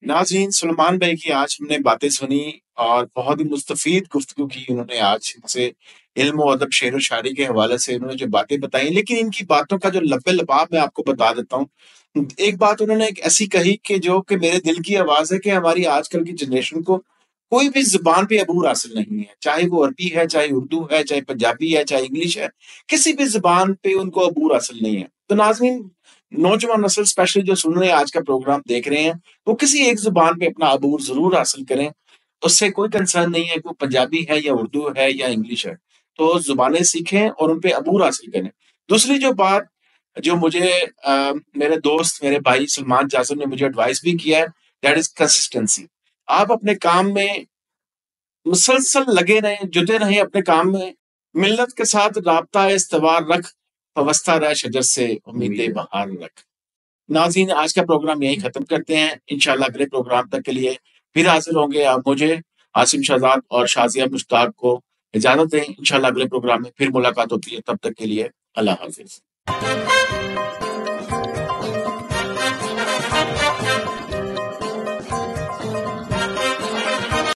नाज़रीन, सलमान भाई की आज हमने बातें सुनी और बहुत ही मुस्तफ़ीद गुफ्तगू की उन्होंने आज हमसे। इल्म और अदब, शेर व शायरी के हवाले से उन्होंने जो बातें बताई, लेकिन इनकी बातों का जो लब्बे-लबाब मैं आपको बता देता हूँ। एक बात उन्होंने एक ऐसी कही कि जो कि मेरे दिल की आवाज़ है कि हमारी आजकल की जनरेशन को कोई भी ज़ुबान पे अबूर हासिल नहीं है। चाहे वो अरबी है, चाहे उर्दू है, चाहे पंजाबी है, चाहे इंग्लिश है, किसी भी ज़ुबान पे उनको अबूर हासिल नहीं है। तो नाज़रीन, नौजवान नस्ल स्पेशली जो सुन रहे हैं, आज का प्रोग्राम देख रहे हैं, वो किसी एक ज़ुबान पे अपना अबूर ज़रूर हासिल करें। उससे कोई कंसर्न नहीं है कि वो पंजाबी है या उर्दू है या इंग्लिश है। तो ज़ुबानें सीखें और उन पे अबूर हासिल करें। दूसरी जो बात जो मुझे मेरे दोस्त, मेरे भाई सलमान जाज़म ने मुझे एडवाइस भी किया है, दैट इज़ कंसिस्टेंसी। आप अपने काम में मुसलसल लगे रहें, जुटे रहें अपने काम में, मिल्लत के साथ राब्ता इस्तवार रख, वबस्ता रह शजर से उम्मीदें बहार रख। नाज़रीन, आज का प्रोग्राम यहीं खत्म करते हैं। इंशाल्लाह अगले प्रोग्राम तक के लिए फिर हाजिर होंगे। आप मुझे, आसिम शहजाद और शाज़िया मुश्ताक को इजाज़त दें। इंशाल्लाह अगले प्रोग्राम में फिर मुलाकात होती है। तब तक के लिए अल्लाह हाफ़िज़।